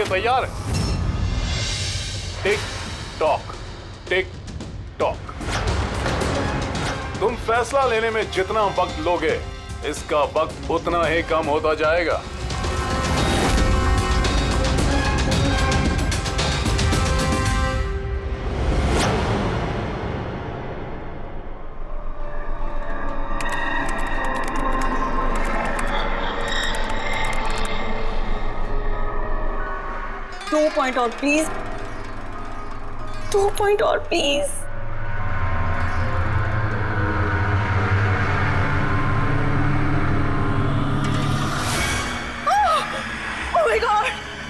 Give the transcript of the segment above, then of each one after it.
तैयार है? Tick tock, tick tock. तुम फैसला लेने में जितना वक्त लोगे, इसका वक्त उतना ही कम होता जाएगा। दो पॉइंट और प्लीज, 2 पॉइंट और please. Oh my God!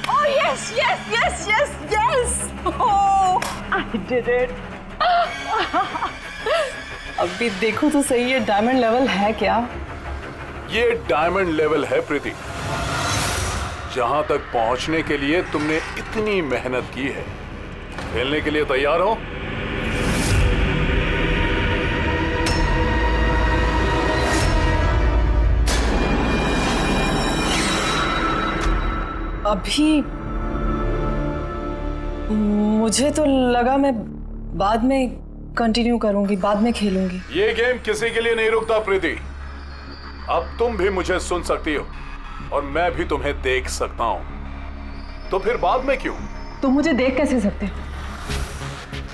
Oh yes, yes, yes, yes, yes! Oh, I did it! अभी देखो तो सही, ये डायमंड लेवल है क्या? ये डायमंड लेवल है प्रीति। जहां तक पहुंचने के लिए तुमने इतनी मेहनत की है। खेलने के लिए तैयार हो? अभी मुझे तो लगा मैं बाद में कंटिन्यू करूंगी, बाद में खेलूंगी। ये गेम किसी के लिए नहीं रुकता प्रीति। अब तुम भी मुझे सुन सकती हो और मैं भी तुम्हें देख सकता हूं। तो फिर बाद में क्यों? तुम मुझे देख कैसे सकते हो?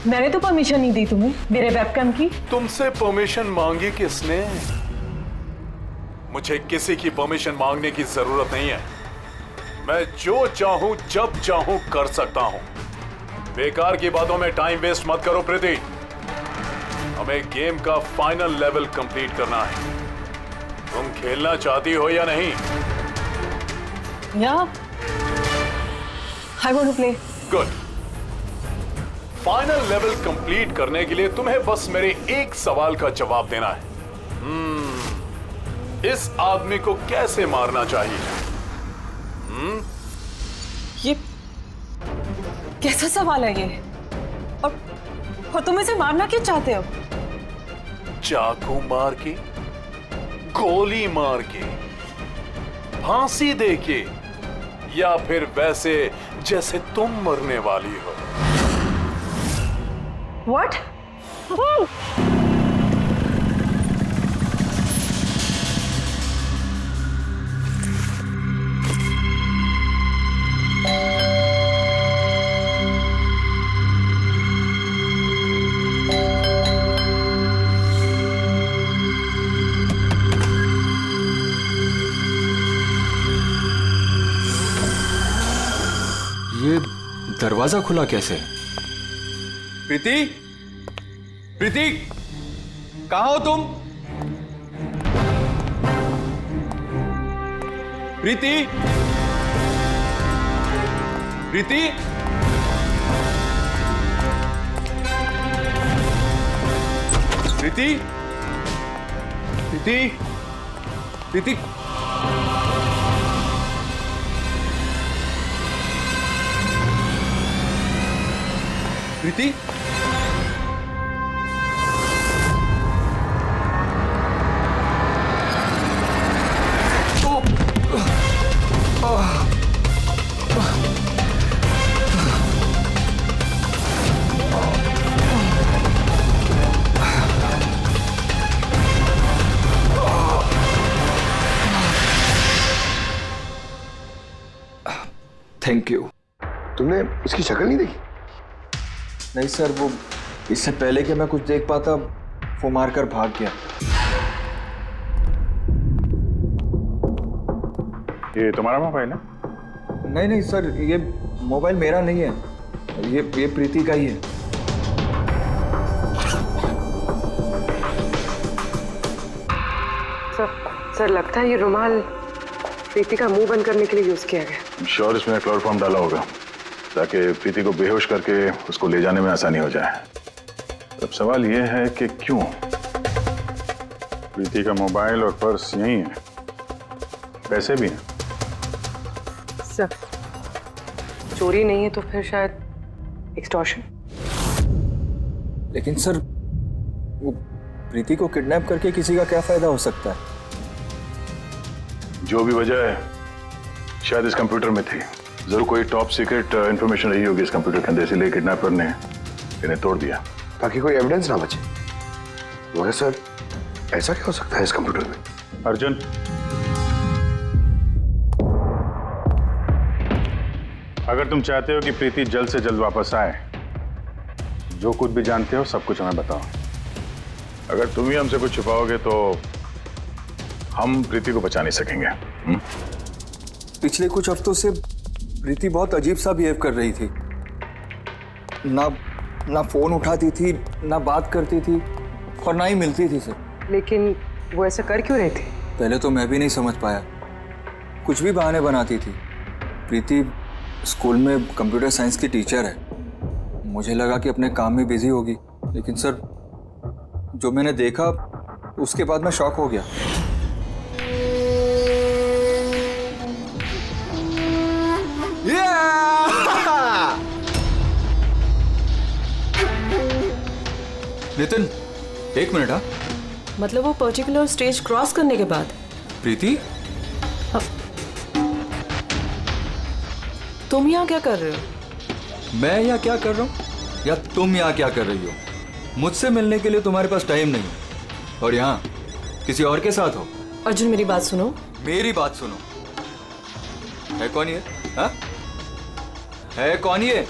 मैंने तो परमिशन नहीं दी तुम्हें मेरे वेबकैम की। तुमसे परमिशन मांगी किसने? मुझे किसी की परमिशन मांगने की जरूरत नहीं है। मैं जो चाहूं जब चाहूं कर सकता हूं। बेकार की बातों में टाइम वेस्ट मत करो प्रीति। हमें गेम का फाइनल लेवल कंप्लीट करना है। तुम खेलना चाहती हो या नहीं? Yeah, I want to play. Good. Final level complete करने के लिए तुम्हें बस मेरे एक सवाल का जवाब देना है। इस आदमी को कैसे मारना चाहिए? ये कैसा सवाल है ये? और तुम इसे मारना क्यों चाहते हो? चाकू मार के, गोली मार के, फांसी दे के, या फिर वैसे जैसे तुम मरने वाली हो? What? ये दरवाजा खुला कैसे? प्रीति, प्रीति, कहाँ हो तुम? प्रीति, प्रीति, प्रीति, प्रीति, प्रीति, प्रीति, थैंक यू। तुमने इसकी शक्ल नहीं देखी? नहीं सर, वो इससे पहले कि मैं कुछ देख पाता वो मारकर भाग गया। ये तुम्हारा मोबाइल है? नहीं नहीं सर, ये मोबाइल मेरा नहीं है, ये प्रीति का ही है। सर लगता है ये रुमाल प्रीति का मुंह बंद करने के लिए यूज किया गया। श्योर इसमें क्लोरोफॉर्म डाला होगा ताकि प्रीति को बेहोश करके उसको ले जाने में आसानी हो जाए। अब सवाल यह है कि क्यों? प्रीति का मोबाइल और पर्स यही है, पैसे भी हैं। सर चोरी नहीं है तो फिर शायद एक्सटॉर्शन। लेकिन सर वो प्रीति को किडनैप करके किसी का क्या फायदा हो सकता है? जो भी वजह है शायद इस कंप्यूटर में थी। जरूर कोई टॉप सीक्रेट इंफॉर्मेशन रही होगी इस कंप्यूटर के अंदर, इसीलिए किडनैपर ने इन्हें तोड़ दिया ताकि कोई एविडेंस ना बचे। मगर सर, ऐसा क्या हो सकता है इस कंप्यूटर में? अर्जुन, अगर तुम चाहते हो कि प्रीति जल्द से जल्द वापस आए, जो कुछ भी जानते हो सब कुछ हमें बताओ। अगर तुम ही हमसे कुछ छुपाओगे तो हम प्रीति को बचा नहीं सकेंगे। पिछले कुछ हफ्तों से प्रीति बहुत अजीब सा बिहेव कर रही थी। ना फोन उठाती थी, ना बात करती थी और ना ही मिलती थी सर। लेकिन वो ऐसा कर क्यों रहे थे? पहले तो मैं भी नहीं समझ पाया, कुछ भी बहाने बनाती थी। प्रीति स्कूल में कंप्यूटर साइंस की टीचर है, मुझे लगा कि अपने काम में बिजी होगी, लेकिन सर जो मैंने देखा उसके बाद मैं शॉक हो गया। नितिन, एक मिनट। हाँ, मतलब वो पर्टिकुलर स्टेज क्रॉस करने के बाद? प्रीति, तुम यहाँ क्या कर रहे हो? मैं यहाँ क्या कर रहा हूँ या तुम यहाँ क्या कर रही हो? मुझसे मिलने के लिए तुम्हारे पास टाइम नहीं है और यहाँ किसी और के साथ हो। अर्जुन, मेरी बात सुनो। मेरी बात सुनो। है कौन ये? हाँ? है कौन ये?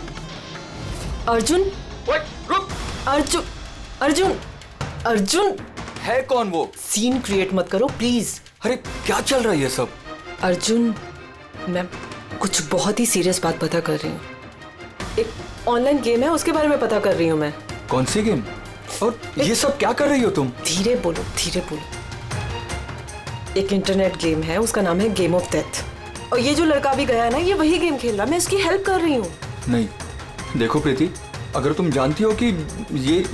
अर्जुन, रुक। अर्जुन, अर्जुन, अर्जुन, है कौन वो? सीन क्रिएट मत करो प्लीज। अरे क्या चल रहा है ये सब? अर्जुन, मैं कुछ बहुत ही सीरियस बात पता कर रही हूँ। एक ऑनलाइन गेम है, उसके बारे में पता कर रही हूँ मैं। कौन सी गेम? और ये सब क्या कर रही हो तुम? धीरे बोलो, धीरे बोलो। एक इंटरनेट गेम है, उसका नाम है गेम ऑफ डेथ। और ये जो लड़का भी गया है ना, ये वही गेम खेल रहा है। मैं इसकी हेल्प कर रही हूँ। नहीं, देखो प्रीति, अगर तुम जानती हो कि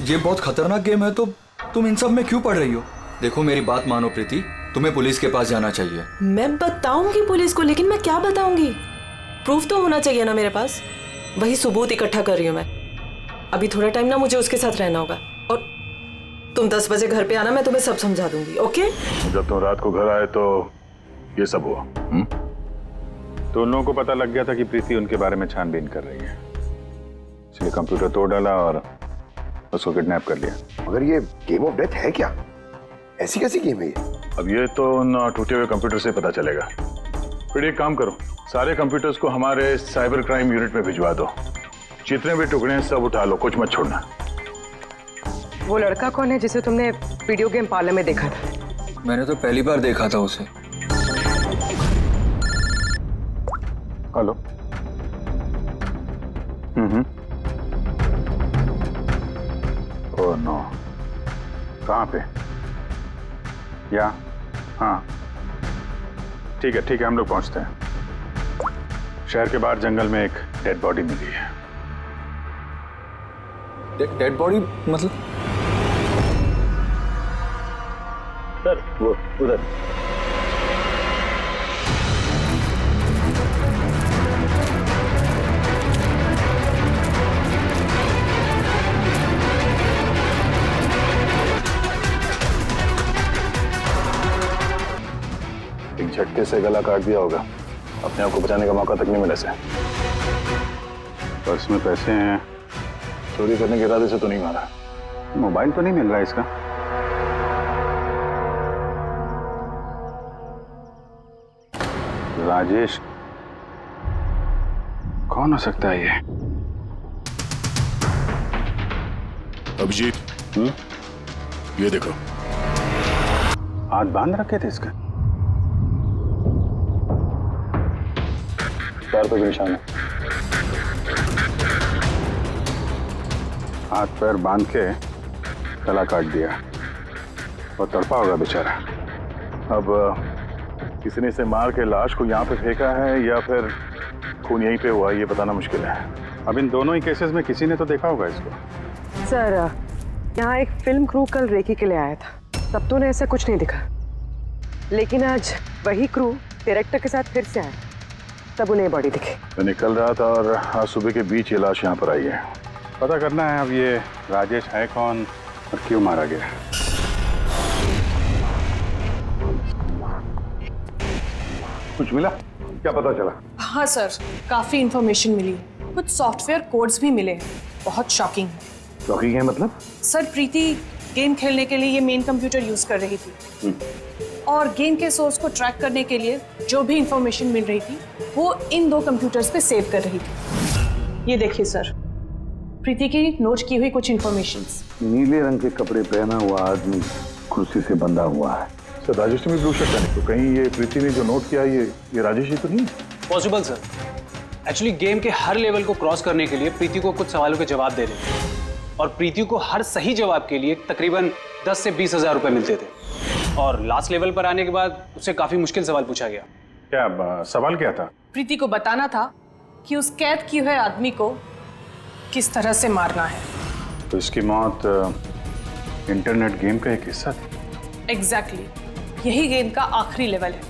ये बहुत खतरनाक गेम है तो तुम इन सब में क्यों पड़ रही हो? देखो मेरी बात मानो प्रीति, तुम्हें पुलिस के पास जाना चाहिए। मैं बताऊंगी पुलिस को, लेकिन मैं क्या बताऊंगी? प्रूफ तो होना चाहिए ना मेरे पास। वही सबूत इकट्ठा कर रही हूँ मैं। अभी थोड़ा टाइम ना मुझे उसके साथ रहना होगा, और तुम 10 बजे घर पे आना, मैं तुम्हें सब समझा दूंगी। ओके? जब तुम रात को घर आए तो ये सब हुआ। तो उन लोगों को पता लग गया था कि प्रीति उनके बारे में छानबीन कर रही है, इसलिए कंप्यूटर तोड़ डाला और उसको किडनैप कर लिया। मगर ये गेम ऑफ डेथ है क्या? ऐसी कैसी गेम है ये? अब ये तो उन टूटे हुए कंप्यूटर से पता चलेगा। फिर एक काम करो, सारे कंप्यूटर्स को हमारे साइबर क्राइम यूनिट में भिजवा दो। जितने भी टुकड़े हैं सब उठा लो, कुछ मत छोड़ना। वो लड़का कौन है जिसे तुमने वीडियो गेम पार्लर में देखा था? मैंने तो पहली बार देखा था उसे। हेलो। ओह नो, कहाँ पे? या हाँ, ठीक है, हम लोग पहुंचते हैं। शहर के बाहर जंगल में एक डेड बॉडी मिली है। डेड बॉडी मतलब? सर वो उधर। एक झटके से गला काट दिया होगा, अपने आप को बचाने का मौका तक नहीं मिला से। पर्स में पैसे हैं, चोरी करने के इरादे से तो नहीं मारा। मोबाइल तो नहीं मिल रहा इसका। राजेश कौन हो सकता है ये? अभिजीत, ये देखो। हाथ बांध रखे थे इसका। पैर पे भी निशान है। हाथ पैर बांध के गला काट दिया और तड़पा होगा बेचारा। अब किसी ने इसे मार के लाश को यहाँ पे फेंका है या फिर खून यहीं पे हुआ, ये बताना मुश्किल है। अब इन दोनों ही केसेस में किसी ने तो देखा होगा इसको। सर, यहाँ एक फिल्म क्रू कल रेकी के लिए आया था, तब तो उन्हें ऐसा कुछ नहीं दिखा। लेकिन आज वही क्रू डायरेक्टर के साथ फिर से आया, तब उन्हें बॉडी दिखी। मैं निकल रहा था और आज सुबह के बीच ये लाश यहाँ पर आई है। पता करना है अब ये राजेश है कौन और क्यों मारा गया। कुछ मिला? क्या पता चला? हाँ सर, काफ़ी इंफॉर्मेशन मिली है। कुछ सॉफ्टवेयर कोड्स भी मिले हैं, बहुत शॉकिंग है। शॉकिंग है मतलब? सर, प्रीति गेम खेलने के लिए ये मेन कंप्यूटर यूज़ कर रही थी और गेम के सोर्स को ट्रैक करने के लिए जो भी इंफॉर्मेशन मिल रही थी वो इन 2 कंप्यूटर्स पे सेव कर रही थी। ये देखिए सर, प्रीति की नोट की हुई कुछ इंफॉर्मेशंस। नीले रंग के कपड़े पहना हुआ आदमी कुर्सी से बंधा हुआ है। सर, राजेश ने भी ब्लू शर्ट पहनी, तो कहीं ये प्रीति ने जो नोट किया ये राजेश ही तो नहीं? Possible sir. एक्चुअली गेम के हर लेवल को क्रॉस करने के लिए प्रीति को कुछ सवालों के जवाब दे रहे थे और प्रीति को हर सही जवाब के लिए तकरीबन 10 से 20 हज़ार रुपए मिलते थे और लास्ट लेवल पर आने के बाद उससे काफी मुश्किल सवाल पूछा गया। क्या सवाल क्या था? प्रीति को बताना था कि उस कैद किए हुए आदमी को किस तरह से मारना है। तो इसकी मौत इंटरनेट गेम का एक हिस्सा थी? एग्जैक्टली, यही गेम का आखिरी लेवल है।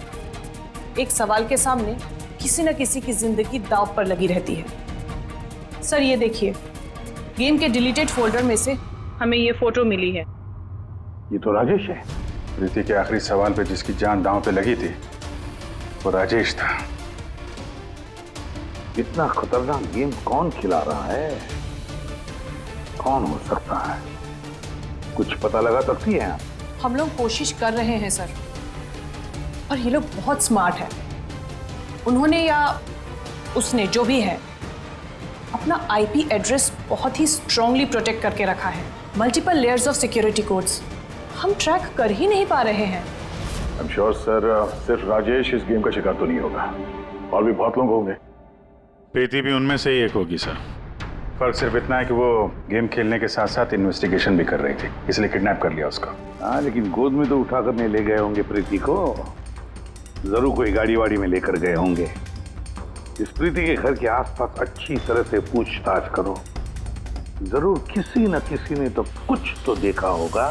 एक सवाल के सामने किसी न किसी की जिंदगी दांव पर लगी रहती है। सर, ये देखिए, गेम के डिलीटेड फोल्डर में से हमें ये फोटो मिली है। ये तो राजेश है। प्रीति के आखिरी सवाल पे जिसकी जान दांव पे लगी थी वो राजेश था। इतना खतरनाक गेम कौन खिला रहा है? कौन हो सकता है? कुछ पता लगा सकती है आप? हम लोग कोशिश कर रहे हैं सर, और ये लोग बहुत स्मार्ट है। उन्होंने या उसने, जो भी है, अपना आईपी एड्रेस बहुत ही स्ट्रांगली प्रोटेक्ट करके रखा है। Multiple layers of security codes हम ट्रैक कर ही नहीं पा रहे हैं। आई एम श्योर सर, सिर्फ राजेश इस गेम का शिकार तो नहीं होगा, और भी बहुत लोग होंगे। प्रीति भी उनमें से ही एक होगी सर। फर्क सिर्फ इतना है कि वो गेम खेलने के साथ साथ इन्वेस्टिगेशन भी कर रही थी, इसलिए किडनैप कर लिया उसका। हाँ, लेकिन गोद में तो उठा कर नहीं ले गए होंगे प्रीति को। जरूर कोई गाड़ी वाड़ी में लेकर गए होंगे। इस प्रीति के घर के आसपास अच्छी तरह से पूछताछ करो। जरूर किसी न किसी ने तो कुछ तो देखा होगा।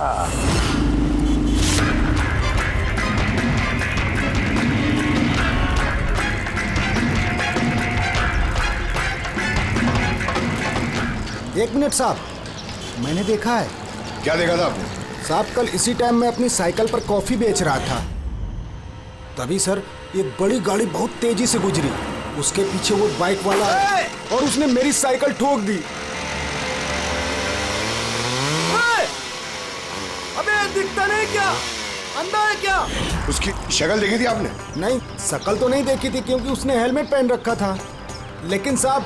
एक मिनट साहब, मैंने देखा है। क्या देखा था आपने? साहब, कल इसी टाइम मैं अपनी साइकिल पर कॉफी बेच रहा था, तभी सर एक बड़ी गाड़ी बहुत तेजी से गुजरी। उसके पीछे वो बाइक वाला है और उसने मेरी साइकिल ठोक दी। अबे दिखता नहीं क्या? अंधा है क्या? उसकी शक्ल देखी थी आपने? नहीं, शक्ल तो नहीं देखी थी क्योंकि उसने हेलमेट पहन रखा था, लेकिन साहब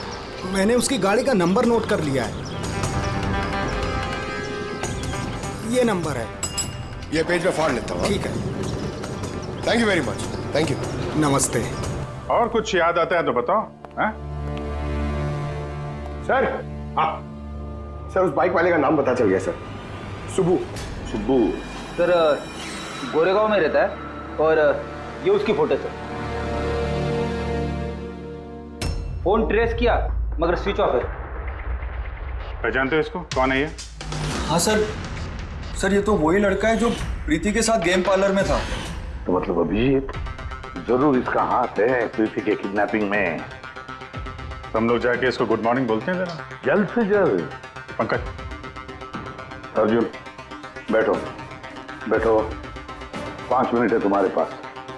मैंने उसकी गाड़ी का नंबर नोट कर लिया है। ये नंबर है। ये पेज में फाड़ लेता हूँ। ठीक है, thank you very much. Thank you. नमस्ते। और कुछ याद आता है तो बताओ। सर, सर उस बाइक वाले का नाम पता चल गया सर। सुबू। सुबू सर, गोरेगांव में रहता है और ये उसकी फोटो सर। फोन ट्रेस किया मगर स्विच ऑफ है। पहचानते हो इसको? कौन है ये? हाँ सर, ये तो वही लड़का है जो प्रीति के साथ गेम पार्लर में था। तो मतलब अभिजीत जरूर इसका हाथ है प्रीति के किडनैपिंग में। हम लोग जाके इसको गुड मॉर्निंग बोलते हैं जरा, जल्द से जल्द। पंकज। अर्जुन, बैठो बैठो। 5 मिनट है तुम्हारे पास।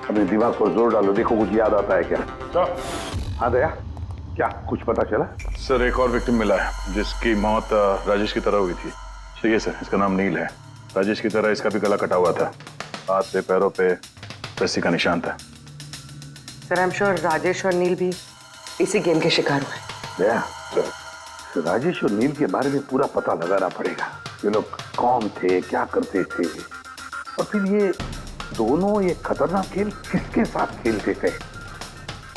अपने दिमाग पर जोर डालो, देखो कुछ याद आता है क्या। तो हाँ दया, क्या कुछ पता चला? सर, एक और विक्टिम मिला है जिसकी मौत राजेश की तरह हुई थी। ठीक है सर, इसका नाम नील है। राजेश की तरह इसका भी गला कटा हुआ था, हाथ पे पैरों पे रस्सी का निशान था। Sir, I am sure Rajesh और नील भी इसी गेम के शिकार हुए। दया, सर राजेश और नील के बारे में पूरा पता लगाना पड़ेगा। ये लोग कौन थे, क्या करते थे, और फिर ये दोनों ये खतरनाक खेल किसके साथ खेलते थे।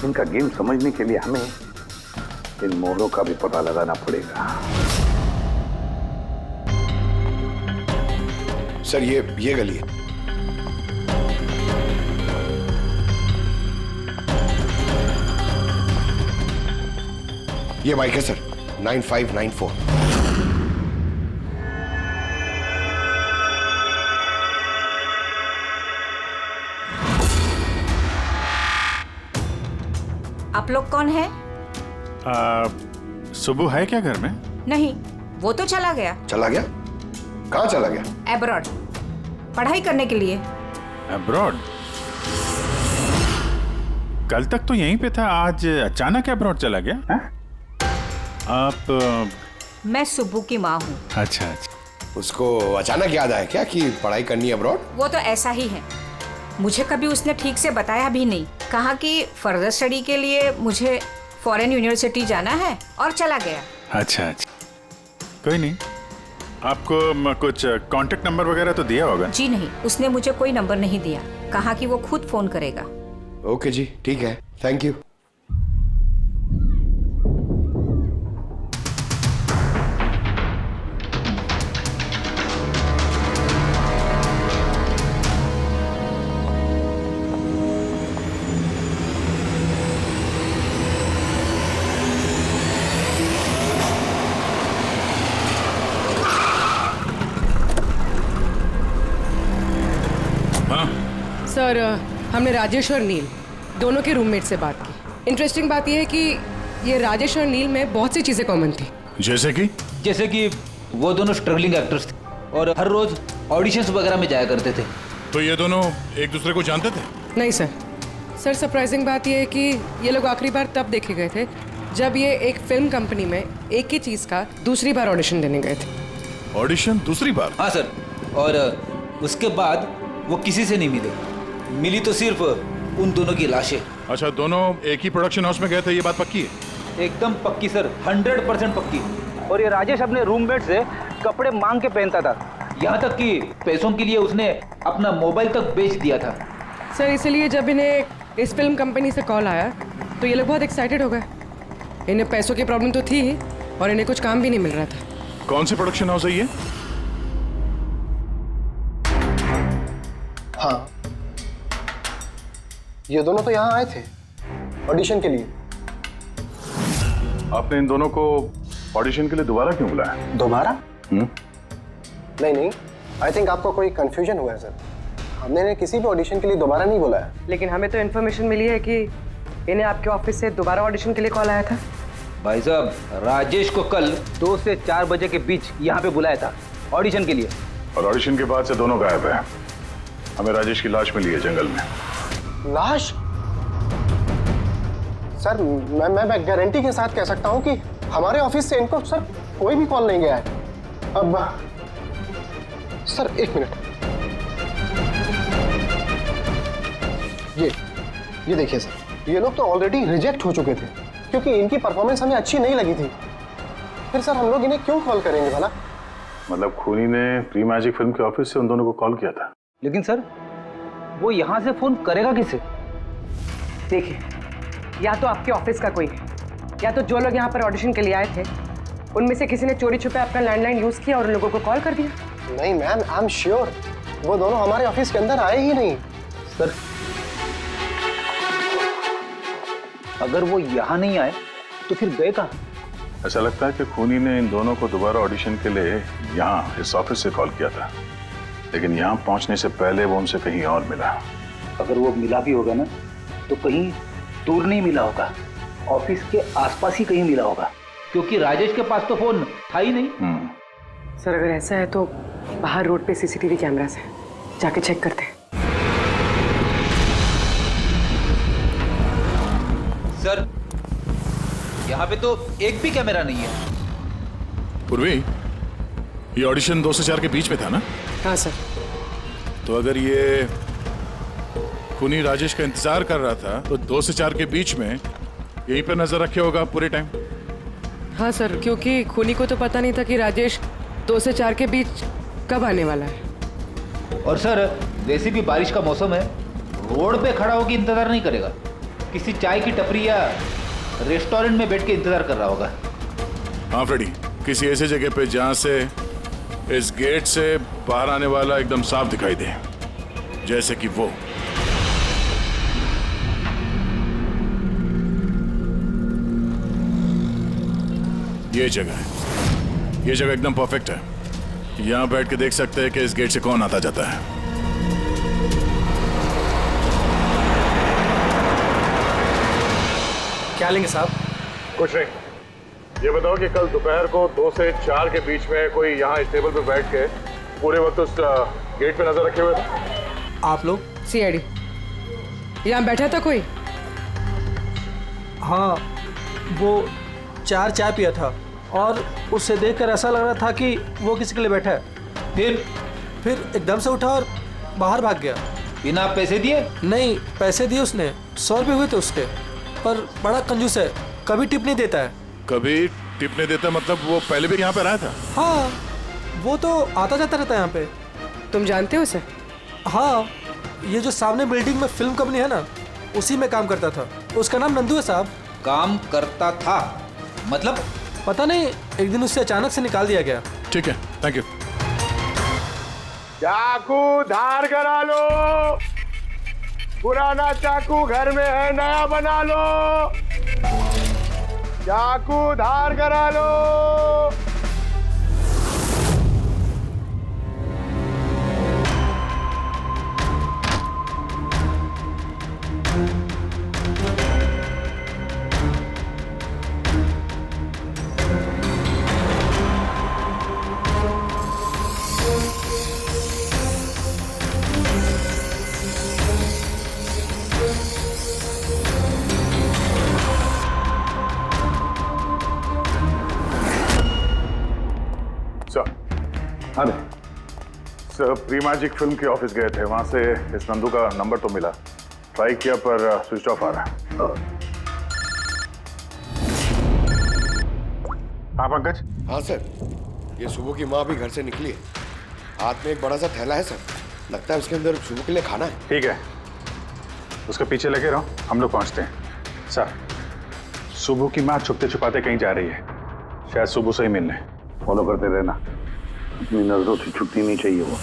इनका गेम समझने के लिए हमें इन मोहरों का भी पता लगाना पड़ेगा। सर, ये गली है। ये बाइक है सर, 9594। आप लोग कौन है? सुबह है क्या घर में? नहीं, वो तो चला गया। चला गया? कहाँ चला गया? एब्रॉड, पढ़ाई करने के लिए। अब्रॉड? कल तक तो यहीं पे था, आज अचानक अब्रॉड चला गया? है? आप मैं सुब्बू की माँ हूँ। अच्छा अच्छा। उसको अचानक याद आया क्या कि पढ़ाई करनी है अब्रॉड? वो तो ऐसा ही है, मुझे कभी उसने ठीक से बताया भी नहीं। कहा कि फर्दर स्टडी के लिए मुझे फॉरेन यूनिवर्सिटी जाना है और चला गया। अच्छा अच्छा, कोई नहीं। आपको कुछ कांटेक्ट नंबर वगैरह तो दिया होगा? जी नहीं, उसने मुझे कोई नंबर नहीं दिया। कहा कि वो खुद फोन करेगा। ओके जी, ठीक है, थैंक यू। सर, हमने राजेश और नील दोनों के रूममेट से बात की। इंटरेस्टिंग बात यह है कि ये राजेश और नील में बहुत सी चीजें कॉमन थी। जैसे कि वो दोनों स्ट्रगलिंग एक्टर्स थे और हर रोज ऑडिशंस वगैरह में जाया करते थे। तो ये दोनों एक दूसरे को जानते थे? नहीं सर। सर, सरप्राइजिंग बात यह है कि ये लोग आखिरी बार तब देखे गए थे जब ये एक फिल्म कंपनी में एक ही चीज का दूसरी बार ऑडिशन देने गए थे। ऑडिशन दूसरी बार? हाँ सर, और उसके बाद वो किसी से नहीं मिले। मिली तो सिर्फ उन दोनों की लाशें। अच्छा, दोनों एक ही प्रोडक्शन हाउस में गए थे, ये बात पक्की है? एकदम पक्की सर, 100% पक्की। और ये राजेश अपने रूममेट से कपड़े मांग के पहनता था, यहाँ तक कि पैसों के लिए उसने अपना मोबाइल तक बेच दिया था। सर, इसलिए जब इन्हें इस फिल्म कंपनी से कॉल आया तो ये लोग बहुत एक्साइटेड हो गए। इन्हें पैसों की प्रॉब्लम तो थी ही और इन्हें कुछ काम भी नहीं मिल रहा था। कौन सी प्रोडक्शन हाउस है ये? हाँ, ये दोनों तो यहाँ आए थे ऑडिशन के लिए। आपने इन दोनों को ऑडिशन के लिए दोबारा क्यों बुलाया? दोबारा? नहीं नहीं, आई थिंक आपको कोई कंफ्यूजन हुआ है सर। हमने इन्हें किसी भी ऑडिशन के लिए दोबारा नहीं बुलाया। लेकिन हमें तो इन्फॉर्मेशन मिली है कि इन्हें आपके ऑफिस से दोबारा ऑडिशन के लिए कॉल आया था। भाई साहब, राजेश को कल 2 से 4 बजे के बीच यहाँ पे बुलाया था ऑडिशन के लिए। और ऑडिशन के बाद से दोनों गायब है। हमें राजेश की लाश मिली है जंगल में। लाश? सर, मैं गारंटी के साथ कह सकता हूँ कि हमारे ऑफिस से इनको सर कोई भी कॉल नहीं गया है। अब सर, 1 मिनट, ये देखिए सर, ये लोग तो ऑलरेडी रिजेक्ट हो चुके थे क्योंकि इनकी परफॉर्मेंस हमें अच्छी नहीं लगी थी। फिर सर हम लोग इन्हें क्यों कॉल करेंगे भला? मतलब खूनी ने प्री मैजिक फिल्म के ऑफिस से उन दोनों को कॉल किया था। लेकिन सर, वो यहाँ से फोन करेगा किसे? देखिए, या तो आपके ऑफिस का कोई है, या तो जो लोग यहाँ पर ऑडिशन के लिए आए थे उनमें से किसी ने चोरी छुपे आपका लैंडलाइन यूज किया और उन लोगों को कॉल कर दिया। नहीं मैम, आई एम श्योर वो दोनों हमारे ऑफिस के अंदर आए ही नहीं। सर, अगर वो यहाँ नहीं आए तो फिर गए कहाँ? ऐसा लगता है कि खूनी ने इन दोनों को दोबारा ऑडिशन के लिए यहाँ इस ऑफिस से कॉल किया था, लेकिन यहाँ पहुंचने से पहले वो उनसे कहीं और मिला। अगर वो मिला भी होगा ना तो कहीं दूर नहीं मिला होगा, ऑफिस के आसपास ही कहीं मिला होगा, क्योंकि राजेश के पास तो फोन था ही नहीं। सर, अगर ऐसा है तो बाहर रोड पे सीसीटीवी कैमरास है, जाके चेक करते हैं। सर, यहाँ पे तो एक भी कैमरा नहीं है। पूर्वी, ये ऑडिशन 2 से 4 के बीच में था ना? हाँ सर। तो अगर ये खूनी राजेश का इंतजार कर रहा था तो 2 से 4 के बीच में यहीं पर नजर रखे होगा पूरे टाइम। हाँ सर, क्योंकि खूनी को तो पता नहीं था कि राजेश 2 से 4 के बीच कब आने वाला है। और सर, वैसे भी बारिश का मौसम है, रोड पे खड़ा होकर इंतजार नहीं करेगा, किसी चाय की टपरी या रेस्टोरेंट में बैठ के इंतजार कर रहा होगा। हाँ फ्रेडी, किसी ऐसे जगह पे जहां से इस गेट से बाहर आने वाला एकदम साफ दिखाई दे, जैसे कि वो। ये जगह है, ये जगह एकदम परफेक्ट है। यहां बैठ के देख सकते हैं कि इस गेट से कौन आता जाता है। क्या लेंगे साहब? कुछ नहीं, ये बताओ कि कल दोपहर को 2 से 4 के बीच में कोई यहाँ इस टेबल पे बैठ के पूरे वक्त उस गेट पे नजर रखे हुए थे? आप लोग? सीआईडी। यहाँ बैठा था कोई? हाँ, वो 4 चाय पिया था और उससे देखकर ऐसा लग रहा था कि वो किसी के लिए बैठा है। फिर एकदम से उठा और बाहर भाग गया। बिना पैसे दिए? नहीं, पैसे दिए उसने, 100 रुपये हुए थे उसके, पर बड़ा कंजूस है, कभी टिप नहीं देता है। कभी टिप नहीं देता मतलब वो पहले भी यहाँ पे रहा था? हाँ, वो तो आता जाता रहता है यहाँ पे। तुम जानते हो उसे? हाँ, ये जो सामने बिल्डिंग में फिल्म कंपनी है ना, उसी में काम करता था। उसका नाम नंदू है साहब। काम करता था मतलब? पता नहीं, एक दिन उससे अचानक से निकाल दिया गया। ठीक है, थैंक यू। चाकू धार करा लो, पुराना चाकू घर में है, नया बना लो। चाकू धार करा लो। अरे सर, प्री मैजिक फिल्म के ऑफिस गए थे, वहां से इस नंदू का नंबर तो मिला, ट्राई किया पर स्विच ऑफ आ रहा है। हाँ पंकज। हाँ सर, ये सुबह की माँ भी घर से निकली है, हाथ में एक बड़ा सा थैला है सर, लगता है उसके अंदर सुबह के लिए खाना है। ठीक है, उसके पीछे लगे रहो, हम लोग पहुंचते हैं। सर, सुबह की माँ छुपते छुपाते कहीं जा रही है, शायद सुबह से ही मिलने। फॉलो करते रहना, अपनी नजरों से छुट्टी नहीं चाहिए वो।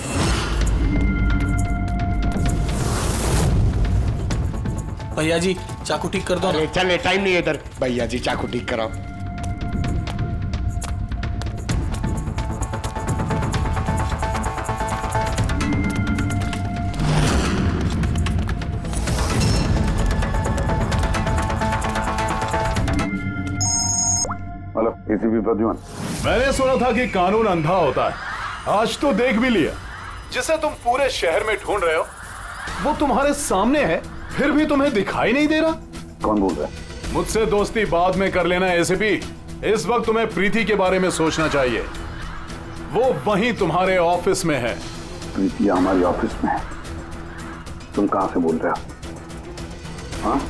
भैया जी चाकू ठीक कर दो। अरे चल, टाइम नहीं है इधर। भैया जी चाकू ठीक कराओ। Hello, ACP Pradyuman. मैंने सुना था कि कानून अंधा होता है, आज तो देख भी लिया। जिसे तुम पूरे शहर में ढूंढ रहे हो वो तुम्हारे सामने है, फिर भी तुम्हें दिखाई नहीं दे रहा। कौन बोल रहा है? मुझसे दोस्ती बाद में कर लेना एसीपी, इस वक्त तुम्हें प्रीति के बारे में सोचना चाहिए। वो वहीं तुम्हारे ऑफिस में है। प्रीति हमारी ऑफिस में है? तुम कहां से बोल रहे हो? हाँ,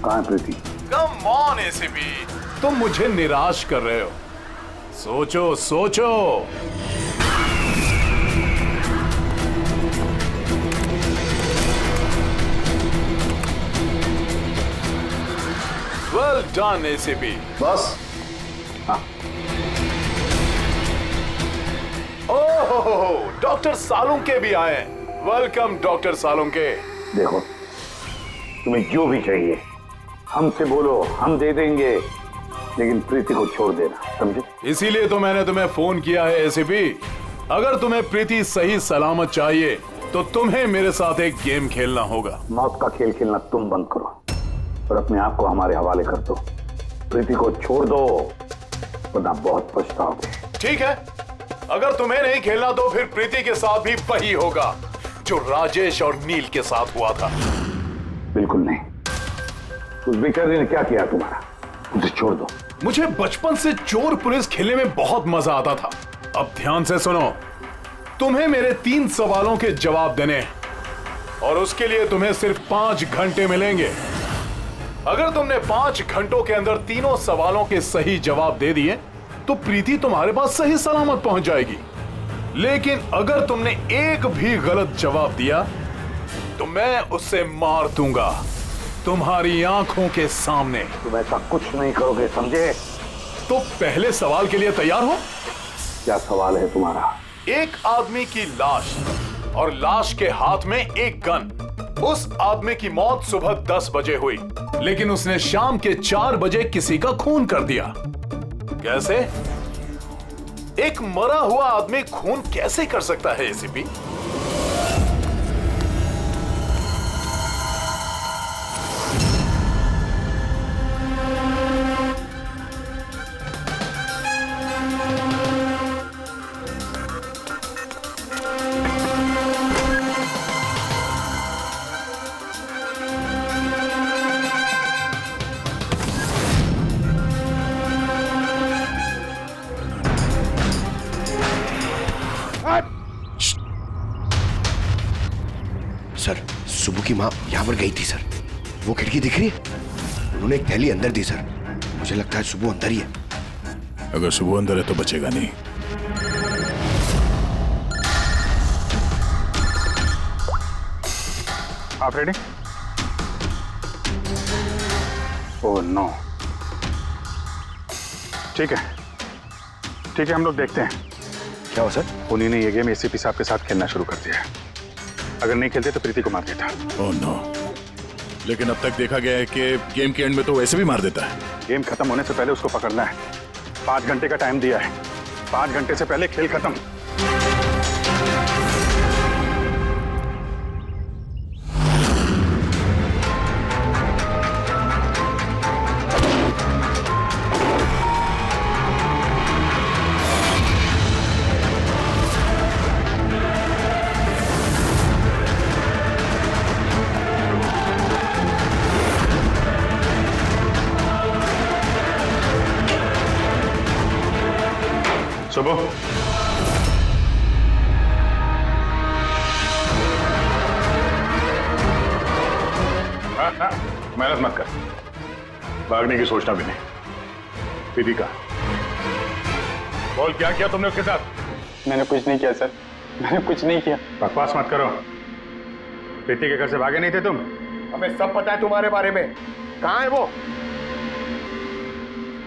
कहां है प्रीति? कम ऑन एसीपी, तुम मुझे निराश कर रहे हो। सोचो सोचो। Well done ACP. बस। हाँ। ओहो, डॉक्टर सालुंके भी आए। Welcome doctor Salunke. देखो, तुम्हें जो भी चाहिए हमसे बोलो, हम दे देंगे, लेकिन प्रीति को छोड़ देना, समझे? इसीलिए तो मैंने तुम्हें फोन किया है एसीपी। अगर तुम्हें प्रीति सही सलामत चाहिए तो तुम्हें मेरे साथ एक गेम खेलना होगा। मौत का खेल खेलना तुम बंद करो और अपने आप को हमारे हवाले कर दो। प्रीति को छोड़ दो, वरना बहुत पछताओगे। ठीक है, अगर तुम्हें नहीं खेलना तो फिर प्रीति के साथ भी वही होगा जो राजेश और नील के साथ हुआ था। बिल्कुल नहीं। उस बेचारे ने क्या किया तुम्हारा? उसे छोड़ दो। मुझे बचपन से चोर पुलिस खेलने में बहुत मजा आता था। अब ध्यान से सुनो, तुम्हें मेरे 3 सवालों के जवाब देने हैं और उसके लिए तुम्हें सिर्फ 5 घंटे मिलेंगे। अगर तुमने 5 घंटों के अंदर तीनों सवालों के सही जवाब दे दिए तो प्रीति तुम्हारे पास सही सलामत पहुंच जाएगी। लेकिन अगर तुमने एक भी गलत जवाब दिया तो मैं उससे मार दूंगा तुम्हारी आंखों के सामने। तुम ऐसा कुछ नहीं करोगे, समझे? तो पहले सवाल के लिए तैयार हो? क्या सवाल है तुम्हारा? एक आदमी की लाश और लाश के हाथ में एक गन। उस आदमी की मौत सुबह 10 बजे हुई, लेकिन उसने शाम के 4 बजे किसी का खून कर दिया। कैसे? एक मरा हुआ आदमी खून कैसे कर सकता है एसीपी? सर सुबह की माँ यहाँ पर गई थी सर। वो खिड़की दिख रही है, उन्होंने एक थैली अंदर दी सर। मुझे लगता है सुबह अंदर ही है। अगर सुबह अंदर है तो बचेगा नहीं। आप रेडी? Oh no. ठीक है हम लोग देखते हैं। क्या हो सर? उन्हीं ने ये गेम एसीपी साहब के साथ खेलना शुरू कर दिया है। अगर नहीं खेलते तो प्रीति को मार देता। Oh no. लेकिन अब तक देखा गया है कि गेम के एंड में तो वैसे भी मार देता है। गेम खत्म होने से पहले उसको पकड़ना है। 5 घंटे का टाइम दिया है। 5 घंटे से पहले खेल खत्म। सुबह मेहनत मत कर, भागने की सोचना भी नहीं। प्रीति का बोल, क्या किया तुमने उसके साथ? मैंने कुछ नहीं किया सर, मैंने कुछ नहीं किया। बकवास मत करो। प्रीति के घर से भागे नहीं थे तुम? हमें सब पता है तुम्हारे बारे में। कहाँ है वो?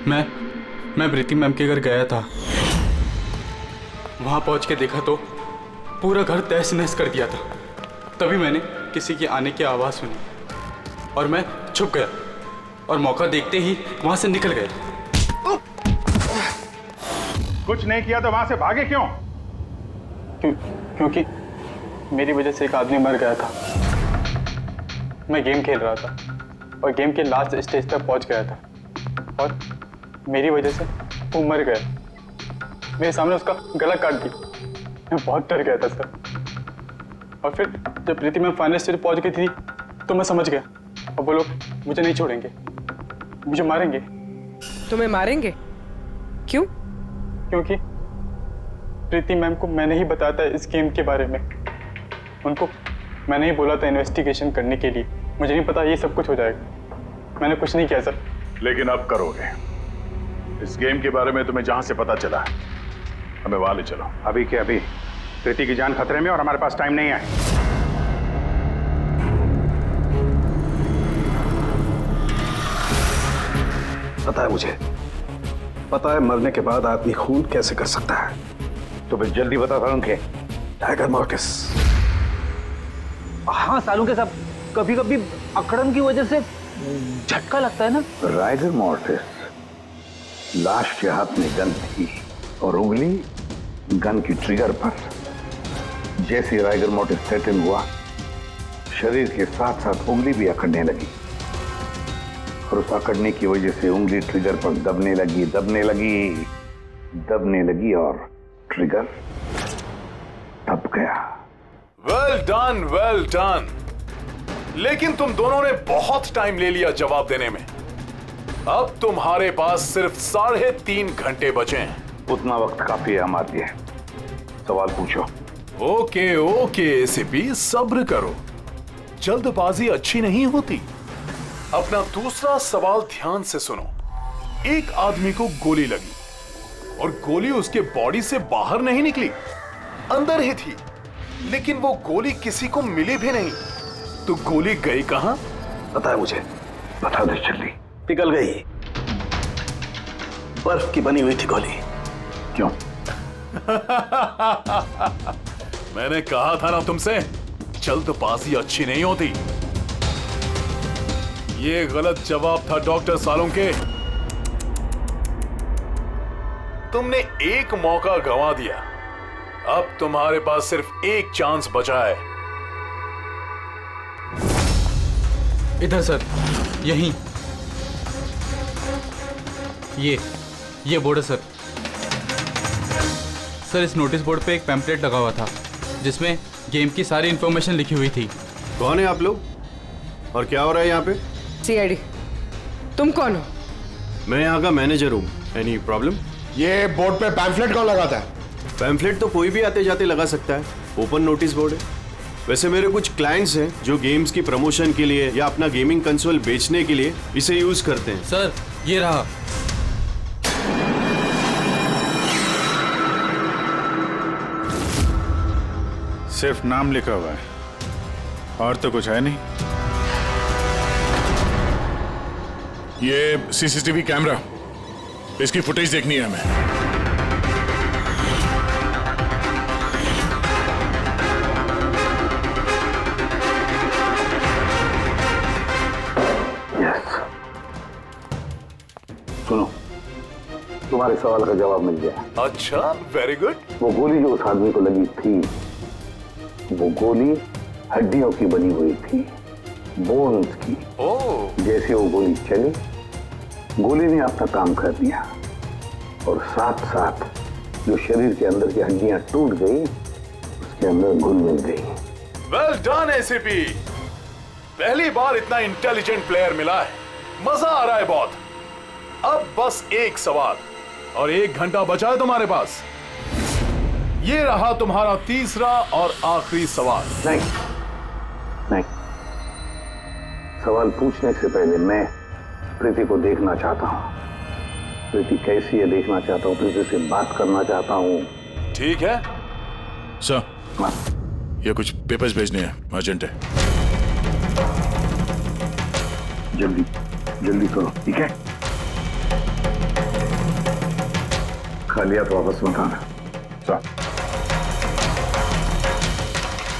मैं प्रीति मैम के घर गया था। वहां पहुंच के देखा तो पूरा घर तहस नहस कर दिया था। तभी मैंने किसी के आने की आवाज़ सुनी और मैं छुप गया और मौका देखते ही वहां से निकल गया। कुछ नहीं किया तो वहां से भागे क्यों? क्योंकि मेरी वजह से एक आदमी मर गया था। मैं गेम खेल रहा था और गेम के लास्ट स्टेज तक पहुंच गया था और मेरी वजह से वो मर गया। मेरे सामने उसका गला काट दी। मैं बहुत डर गया था सर। और फिर जब प्रीति में फाइनल स्टेज पहुंच गई थी तो मैं समझ गया अब वो लोग मुझे नहीं छोड़ेंगे, मुझे मारेंगे। तुम्हें मारेंगे? क्यों? क्योंकि प्रीति मैम को मैंने ही बताया था इस गेम के बारे में। उनको मैंने ही बोला था इन्वेस्टिगेशन करने के लिए। मुझे नहीं पता ये सब कुछ हो जाएगा। मैंने कुछ नहीं किया सर। लेकिन अब करोगे। इस गेम के बारे में तुम्हें जहां से पता चला हमें वहां ले चलो। अभी के अभी। प्रीति की जान खतरे में और हमारे पास टाइम नहीं है। पता है मुझे, पता है मरने के बाद आदमी खून कैसे कर सकता है। तो फिर जल्दी बता था उनके। Tiger mortis. हाँ सालों के साथ कभी कभी अकड़न की वजह से झटका लगता है ना। टाइगर मॉर्टिस लाश के हाथ में गन थी और उंगली गन की ट्रिगर पर। जैसे टाइगर मॉर्टिस सेटल हुआ, शरीर के साथ साथ उंगली भी अकड़ने लगी और उस अकड़ने की वजह से उंगली ट्रिगर पर दबने लगी और ट्रिगर दब गया। Well done. लेकिन तुम दोनों ने बहुत टाइम ले लिया जवाब देने में। अब तुम्हारे पास सिर्फ 3.5 घंटे बचे हैं। उतना वक्त काफी है हमारे लिए। सवाल पूछो। ओके एसीपी, सब्र करो। जल्दबाजी अच्छी नहीं होती। अपना दूसरा सवाल ध्यान से सुनो। एक आदमी को गोली लगी और गोली उसके बॉडी से बाहर नहीं निकली, अंदर ही थी। लेकिन वो गोली किसी को मिली भी नहीं। तो गोली गई कहां? पता है मुझे। बता दे जल्दी। पिघल गई। बर्फ की बनी हुई थी गोली। क्यों? मैंने कहा था ना तुमसे, जल्दबाजी अच्छी नहीं होती। ये गलत जवाब था डॉक्टर सालुंके। तुमने एक मौका गंवा दिया। अब तुम्हारे पास सिर्फ एक चांस बचा है। इधर सर, यहीं। ये बोर्ड है सर, इस नोटिस बोर्ड पे एक पैम्पलेट लगा हुआ था जिसमें गेम की सारी इंफॉर्मेशन लिखी हुई थी। कौन है आप लोग और क्या हो रहा है यहाँ पे? सीआईडी। तुम कौन हो? मैं यहाँ का मैनेजर हूँ। Any problem? ये बोर्ड पे पैम्फलेट कौन लगाता है? पैम्फलेट तो कोई भी आते जाते लगा सकता है, ओपन नोटिस बोर्ड है। वैसे मेरे कुछ क्लाइंट्स हैं जो गेम्स की प्रमोशन के लिए या अपना गेमिंग कंसोल बेचने के लिए इसे यूज करते हैं। सर ये रहा। सिर्फ नाम लिखा हुआ है और तो कुछ है नहीं। ये सीसीटीवी कैमरा, इसकी फुटेज देखनी है हमें। सुनो, तुम्हारे सवाल का जवाब मिल गया। अच्छा, वेरी गुड। वो गोली जो उस आदमी को लगी थी, वो गोली हड्डियों की बनी हुई थी, बोन्स की। जैसे वो गोली चली, गोली ने अपना काम कर दिया और साथ साथ जो शरीर के अंदर की हड्डियां टूट गई, उसके अंदर घुल मिल गई। वेल डन एसीपी, पहली बार इतना इंटेलिजेंट प्लेयर मिला है, मजा आ रहा है बहुत। अब बस एक सवाल और 1 घंटा बचा है तुम्हारे पास। ये रहा तुम्हारा तीसरा और आखिरी सवाल। नहीं, सवाल पूछने से पहले मैं प्रीति को देखना चाहता हूँ। प्रीति कैसी है देखना चाहता हूँ, प्रीति से बात करना चाहता हूँ। ठीक है सर, ये कुछ पेपर्स भेजने हैं, अर्जेंट है। जल्दी जल्दी करो, ठीक है? खालिया तो वापस मत आना।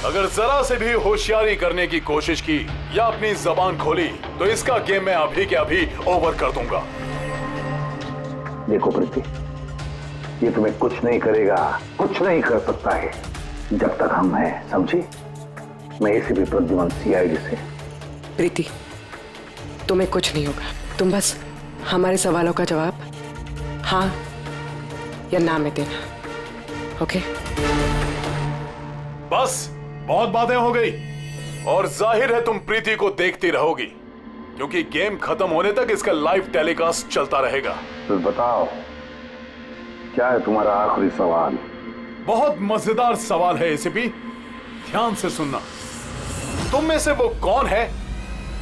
अगर जरा से भी होशियारी करने की कोशिश की या अपनी जबान खोली तो इसका गेम मैं अभी के अभी ओवर कर दूंगा। देखो प्रीति, ये तुम्हें कुछ नहीं करेगा, कुछ नहीं कर सकता है जब तक हम हैं, समझी? मैं एसीपी प्रद्युमन, सीआईडी से। प्रीति, तुम्हें कुछ नहीं होगा। तुम बस हमारे सवालों का जवाब हाँ या ना में देना, ओके? बस बहुत बातें हो गई और जाहिर है तुम प्रीति को देखती रहोगी, क्योंकि गेम खत्म होने तक इसका लाइव टेलीकास्ट चलता रहेगा। तो बताओ, क्या है तुम्हारा आखिरी सवाल? बहुत मजेदार सवाल है एसीपी, ध्यान से सुनना। तुम में से वो कौन है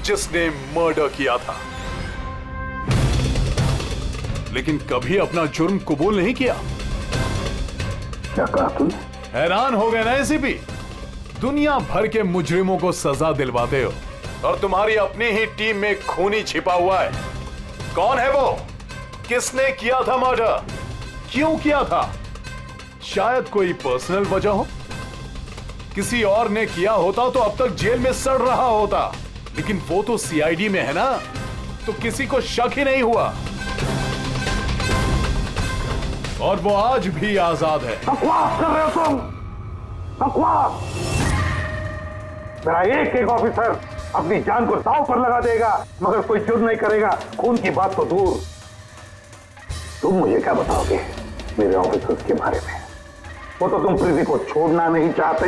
जिसने मर्डर किया था लेकिन कभी अपना जुर्म कबूल नहीं किया? क्या कहा तुमने? हैरान हो गए ना एसीपी? दुनिया भर के मुजरिमों को सजा दिलवाते हो और तुम्हारी अपनी ही टीम में खूनी छिपा हुआ है। कौन है वो? किसने किया था मर्डर? क्यों किया था? शायद कोई पर्सनल वजह हो। किसी और ने किया होता तो अब तक जेल में सड़ रहा होता, लेकिन वो तो सीआईडी में है ना, तो किसी को शक ही नहीं हुआ और वो आज भी आजाद है। बकवास कर रहे हो तुम, बकवास। मेरा एक ऑफिसर अपनी जान को दांव पर लगा देगा मगर कोई जुर्म नहीं करेगा। खून की बात तो दूर, तुम मुझे क्या बताओगे मेरे ऑफिसर्स के बारे में? वो तो तुम प्रीति को छोड़ना नहीं चाहते,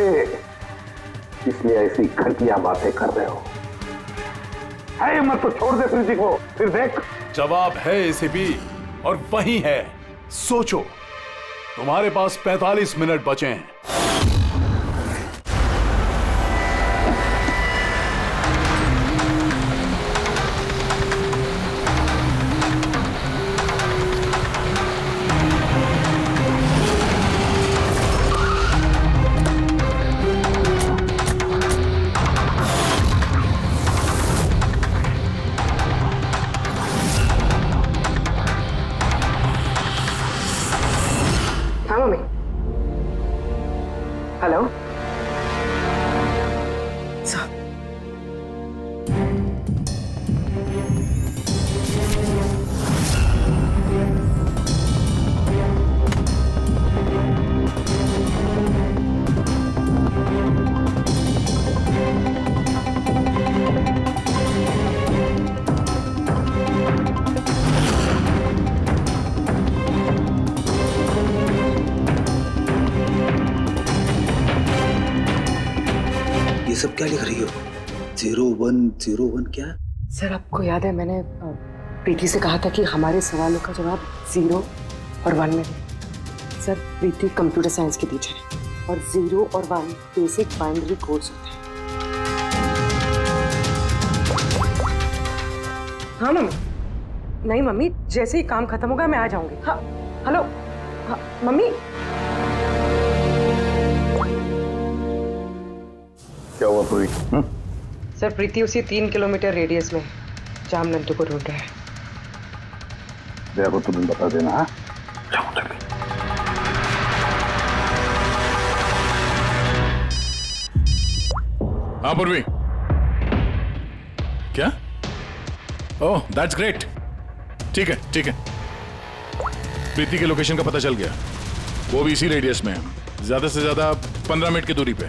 इसलिए ऐसी घटिया बातें कर रहे हो। है मत तो छोड़ दे प्रीति को, फिर देख। जवाब है एसीपी और वही है। सोचो, तुम्हारे पास 45 मिनट बचे हैं। हेलो ये सब क्या लिख रही हो? 0101 क्या? सर, आपको याद है मैंने प्रीति से कहा था कि हमारे सवालों का जवाब 0 और 1 में दे। सर प्रीति कंप्यूटर साइंस की टीचर है और 0 और 1 बेसिक बाइनरी कोड्स होते हैं। हाँ मम्मी। नहीं मम्मी, जैसे ही काम खत्म होगा मैं आ जाऊंगी। हाँ हेलो। हाँ मम्मी। क्या हुआ पूरी? सर प्रीति उसी 3 किलोमीटर रेडियस में जहाँ हम नंदू को ढूंढ रहे हैं। भैया को तुम्हें बता देना। हाँ हाँ पूर्वी। क्या? Oh that's great. ठीक है ठीक है, प्रीति के लोकेशन का पता चल गया। वो भी इसी रेडियस में है, ज्यादा से ज्यादा 15 मिनट की दूरी पे।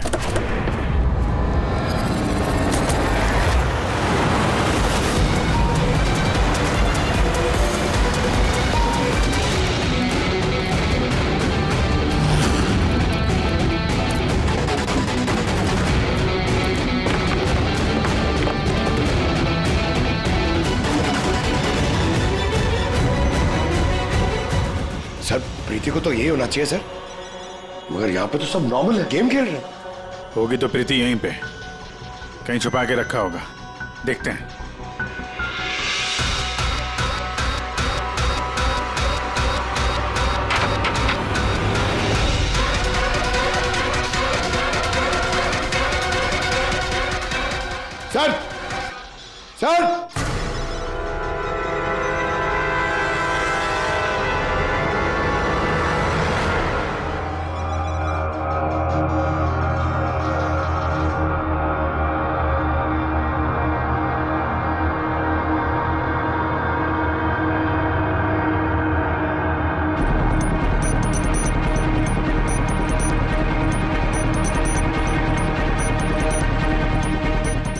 सर प्रीति को तो यही होना चाहिए सर, मगर यहाँ पे तो सब नॉर्मल है, गेम खेल रहे हैं। होगी तो प्रीति यहीं पे कहीं छुपा के रखा होगा, देखते हैं। सर सर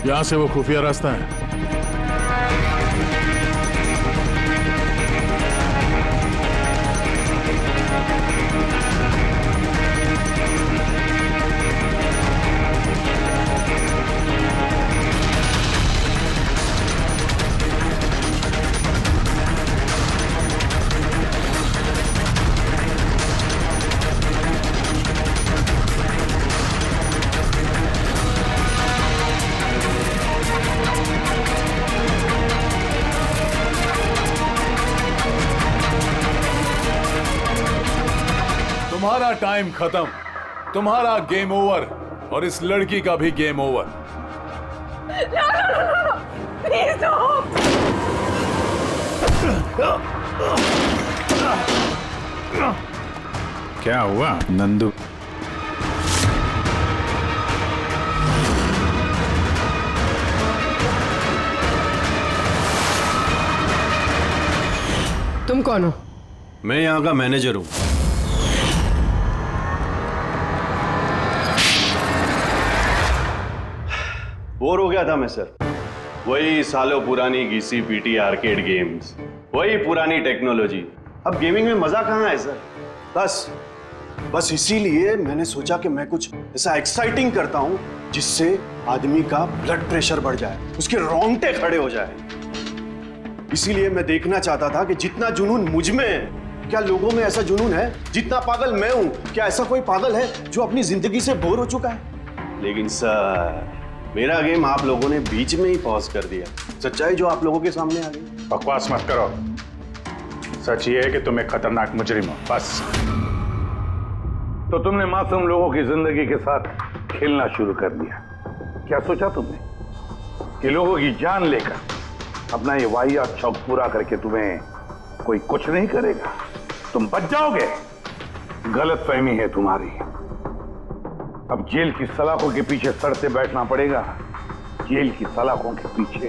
यहां से वो खुफिया रास्ता है। तुम्हारा टाइम खत्म, तुम्हारा गेम ओवर और इस लड़की का भी गेम ओवर। प्लीज क्या हुआ नंदू? तुम कौन हो? मैं यहाँ का मैनेजर हूँ। बोर हो गया था मैं सर, वही सालों पुरानी घिसी पीटी आर्केड गेम्स, वही पुरानी टेक्नोलॉजी। अब गेमिंग में मजा कहाँ है सर? बस इसीलिए मैंने सोचा कि मैं कुछ ऐसा एक्साइटिंग करता हूँ जिससे आदमी का ब्लड प्रेशर बढ़ जाए, उसके रोंगटे खड़े हो जाए। इसीलिए मैं देखना चाहता था कि जितना जुनून मुझ में है, क्या लोगों में ऐसा जुनून है? जितना पागल मैं हूं, क्या ऐसा कोई पागल है जो अपनी जिंदगी से बोर हो चुका है? लेकिन सर मेरा गेम आप लोगों ने बीच में ही पॉज कर दिया। सच्चाई जो आप लोगों के सामने आ गई। बकवास मत करो, सच ये है कि तुम एक खतरनाक मुजरिम हो, बस। तो तुमने मासूम लोगों की जिंदगी के साथ खेलना शुरू कर दिया। क्या सोचा तुमने कि लोगों की जान लेकर अपना ये वाहियात शौक पूरा करके तुम्हें कोई कुछ नहीं करेगा, तुम बच जाओगे? गलतफहमी है तुम्हारी। अब जेल की सलाखों के पीछे सड़ते बैठना पड़ेगा, जेल की सलाखों के पीछे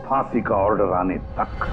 फांसी का ऑर्डर आने तक।